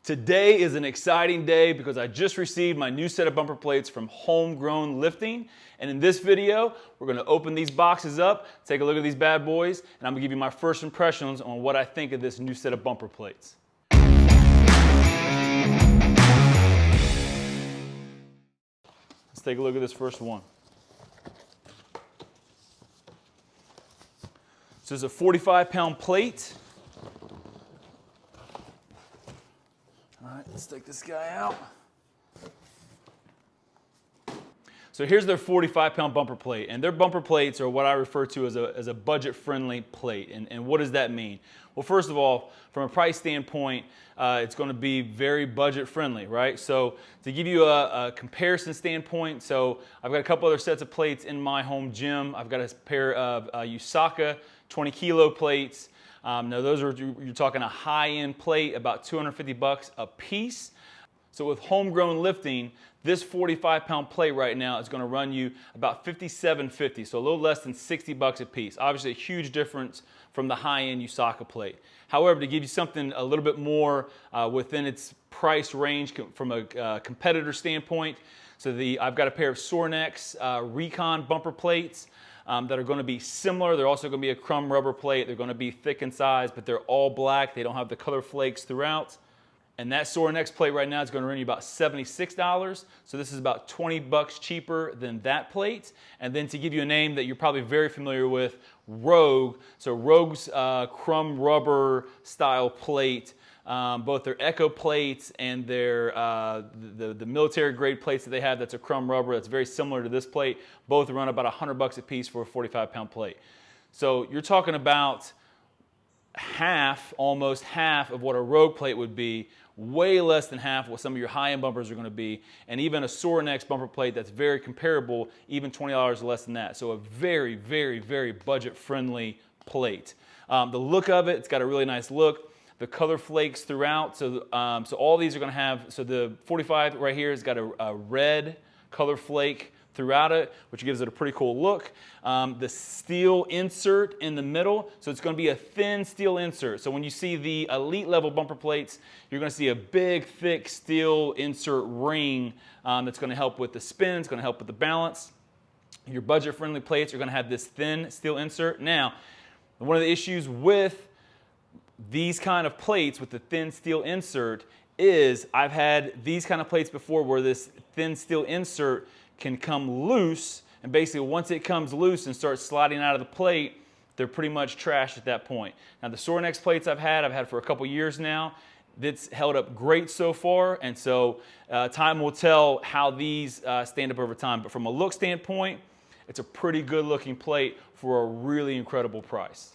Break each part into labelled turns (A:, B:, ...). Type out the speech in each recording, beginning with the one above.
A: Today is an exciting day because I just received my new set of bumper plates from Homegrown Lifting. And in this video, we're going to open these boxes up, take a look at these bad boys, and I'm going to give you my first impressions on what I think of this new set of bumper plates. Let's take a look at this first one. So it's a 45-pound plate. All right, let's take this guy out. So here's their 45-pound bumper plate, and their bumper plates are what I refer to as a budget-friendly plate. And what does that mean? Well, first of all, from a price standpoint, it's going to be very budget-friendly, right? So to give you a comparison standpoint, so I've got a couple other sets of plates in my home gym. I've got a pair of Usaka 20-kilo plates. Now those are, you're talking a high-end plate, about $250 a piece. So with Homegrown Lifting, this 45-pound plate right now is going to run you about $57.50, so a little less than $60 a piece. Obviously a huge difference from the high-end Usaka plate. However, to give you something a little bit more within its price range from a competitor standpoint, so I've got a pair of Sornex Recon bumper plates that are going to be similar. They're also going to be a crumb rubber plate. They're going to be thick in size, but they're all black. They don't have the color flakes throughout. And that Sornex plate right now is going to run you about $76. So this is about $20 cheaper than that plate. And then to give you a name that you're probably very familiar with, Rogue. So Rogue's crumb rubber style plate, both their Echo plates and their the military grade plates that they have, that's a crumb rubber that's very similar to this plate. Both run about $100 a piece for a 45-pound plate. So you're talking about half, almost half of what a Rogue plate would be, way less than half of what some of your high-end bumpers are going to be, and even a Sornex bumper plate that's very comparable, even $20 less than that. So a very, very, very budget-friendly plate. The look of it, it's got a really nice look. The color flakes throughout, so all these are going to have, so the 45 right here has got a red color flake throughout it, which gives it a pretty cool look. The steel insert in the middle, so it's going to be a thin steel insert. So when you see the elite level bumper plates, you're going to see a big, thick steel insert ring that's going to help with the spin, it's going to help with the balance. Your budget-friendly plates are going to have this thin steel insert. Now, one of the issues with these kind of plates with the thin steel insert is I've had these kind of plates before where this thin steel insert can come loose, and basically once it comes loose and starts sliding out of the plate, they're pretty much trashed at that point. Now the Sornex plates I've had for a couple years now. It's held up great so far, and so time will tell how these stand up over time. But from a look standpoint, it's a pretty good looking plate for a really incredible price.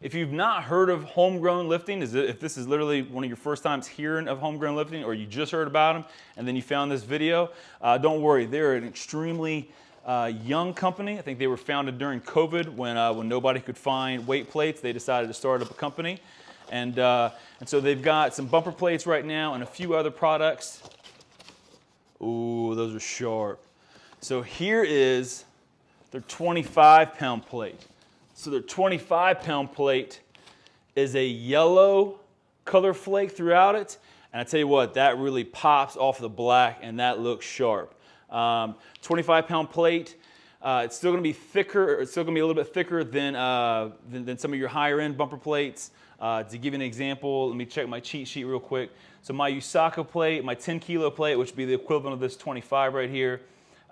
A: If you've not heard of Homegrown Lifting, if this is literally one of your first times hearing of Homegrown Lifting, or you just heard about them and then you found this video, don't worry. They're an extremely young company. I think they were founded during COVID when nobody could find weight plates. They decided to start up a company. And so they've got some bumper plates right now and a few other products. Ooh, those are sharp. So here is their 25-pound plate. So their 25-pound plate is a yellow color flake throughout it. And I tell you what, that really pops off the black and that looks sharp. 25-pound plate, it's still going to be thicker, it's still going to be a little bit thicker than some of your higher end bumper plates. To give you an example, let me check my cheat sheet real quick. So my Usaka plate, my 10-kilo plate, which would be the equivalent of this 25 right here,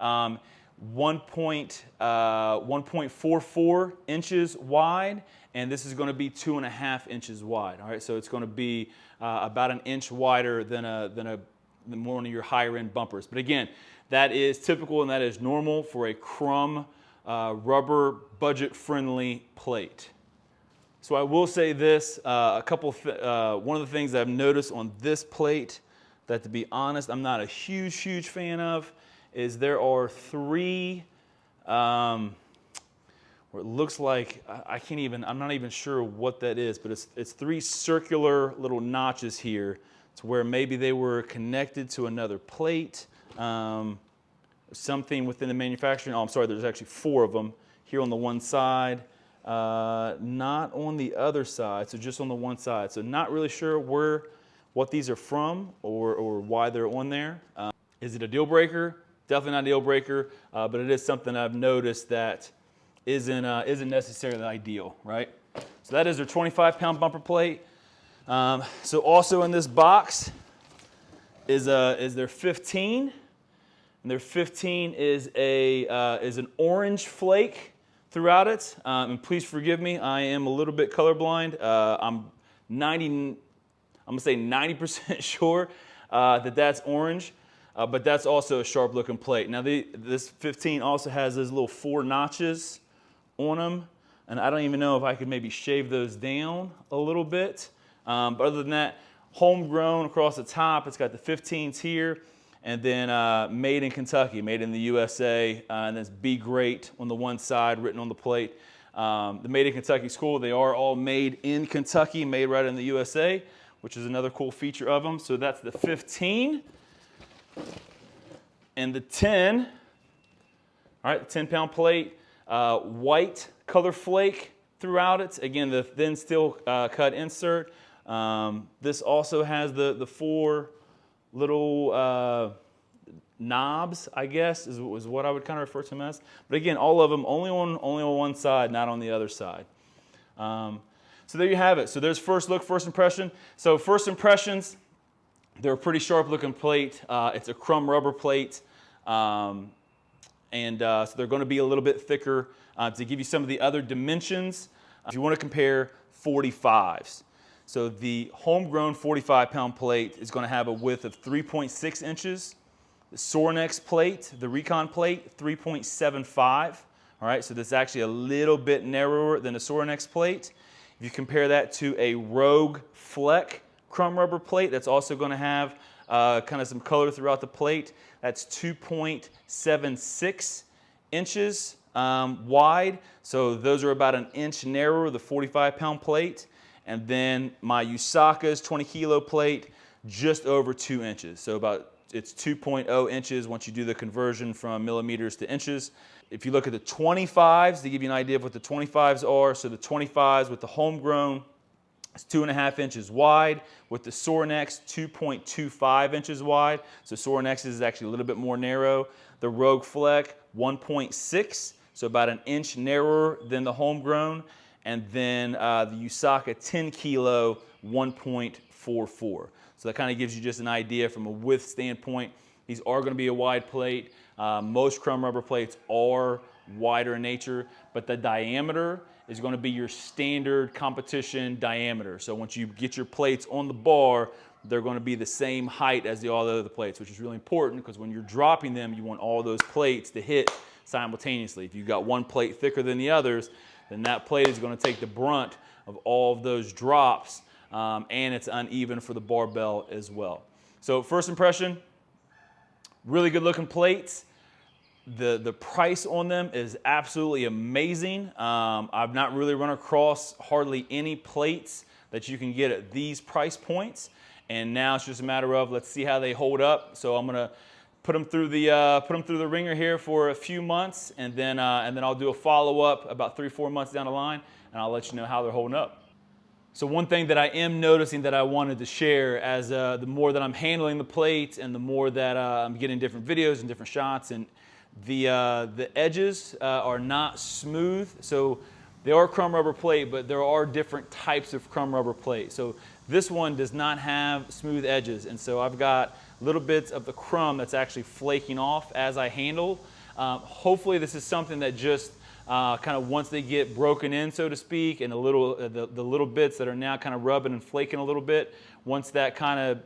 A: 1.44 inches wide, and this is going to be 2.5 inches wide. All right, so it's going to be about an inch wider than one of your higher end bumpers. But again, that is typical and that is normal for a crumb rubber budget-friendly plate. So I will say this: one of the things I've noticed on this plate that, to be honest, I'm not a huge fan of, is there are three, where it looks like, I'm not even sure what that is, but it's three circular little notches here to where maybe they were connected to another plate, something within the manufacturing. Oh, I'm sorry, there's actually 4 of them here on the one side, not on the other side, so just on the one side. So not really sure where what these are from or why they're on there. Is it a deal breaker? Definitely not a deal breaker, but it is something I've noticed that isn't necessarily ideal, right? So that is their 25-pound bumper plate. So also in this box is their 15, and their 15 is an orange flake throughout it. And please forgive me, I am a little bit colorblind. I'm gonna say 90% sure that that's orange. But that's also a sharp looking plate. Now this 15 also has those little 4 notches on them, and I don't even know if I could maybe shave those down a little bit. But other than that, homegrown across the top. It's got the 15s here, and then made in Kentucky, made in the USA, and there's Be Great on the one side written on the plate. The Made in Kentucky school, they are all made in Kentucky, made right in the USA, which is another cool feature of them. So that's the 15. And the 10, all right, the 10-pound plate, white color flake throughout it. Again, the thin steel cut insert. This also has the 4 little knobs, I guess, is what I would kind of refer to them as. But again, all of them only on one side, not on the other side. So there you have it. So there's first look, first impression. So first impressions, they're a pretty sharp looking plate. It's a crumb rubber plate. So they're going to be a little bit thicker. To give you some of the other dimensions, if you want to compare 45s. So the homegrown 45-pound plate is going to have a width of 3.6 inches. The Sorinex plate, the Recon plate, 3.75. All right, so this is actually a little bit narrower than the Sorinex plate. If you compare that to a Rogue Fleck crumb rubber plate, that's also going to have kind of some color throughout the plate. That's 2.76 inches wide. So those are about an inch narrower, the 45-pound plate. And then my Usaka's 20-kilo plate, just over 2 inches. So it's 2.0 inches once you do the conversion from millimeters to inches. If you look at the 25s, to give you an idea of what the 25s are, so the 25s with the homegrown, it's 2.5 inches wide. With the Sorinex, 2.25 inches wide. So Sorinex is actually a little bit more narrow. The Rogue Fleck, 1.6, so about an inch narrower than the homegrown. And then the Usaka 10-kilo, 1.44. So that kind of gives you just an idea from a width standpoint. These are going to be a wide plate. Most crumb rubber plates are wider in nature, but the diameter is going to be your standard competition diameter. So once you get your plates on the bar, they're going to be the same height as all the other plates, which is really important because when you're dropping them, you want all those plates to hit simultaneously. If you've got one plate thicker than the others, then that plate is going to take the brunt of all of those drops, and it's uneven for the barbell as well. So first impression, really good looking plates. The price on them is absolutely amazing. I've not really run across hardly any plates that you can get at these price points. And now it's just a matter of let's see how they hold up. So I'm gonna put them through the ringer here for a few months, and then I'll do a follow-up about 3-4 months down the line, and I'll let you know how they're holding up. So one thing that I am noticing that I wanted to share as the more that I'm handling the plates and the more that I'm getting different videos and different shots, and the edges are not smooth. So they are crumb rubber plate, but there are different types of crumb rubber plate. So this one does not have smooth edges, and so I've got little bits of the crumb that's actually flaking off as I handle. Hopefully this is something that just kind of once they get broken in, so to speak, and the little bits that are now kind of rubbing and flaking a little bit, once that kind of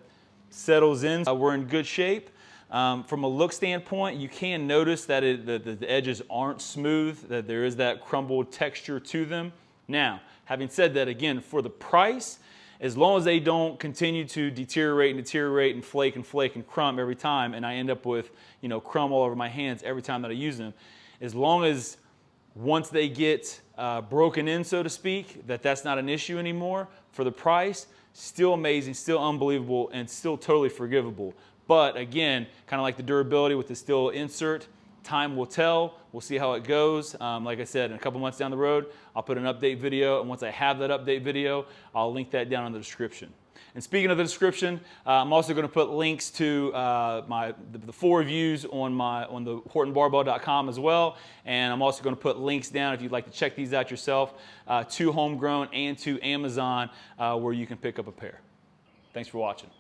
A: settles in, we're in good shape. From a look standpoint, you can notice that the edges aren't smooth, that there is that crumbled texture to them. Now, having said that, again, for the price, as long as they don't continue to deteriorate and flake and crumb every time, and I end up with crumb all over my hands every time that I use them, as long as once they get broken in, so to speak, that's not an issue anymore, for the price, still amazing, still unbelievable, and still totally forgivable. But again, kind of like the durability with the steel insert, time will tell. We'll see how it goes. Like I said, in a couple months down the road, I'll put an update video, and once I have that update video, I'll link that down in the description. And speaking of the description, I'm also going to put links to the 4 reviews on the HortonBarbell.com as well. And I'm also going to put links down if you'd like to check these out yourself to Homegrown and to Amazon where you can pick up a pair. Thanks for watching.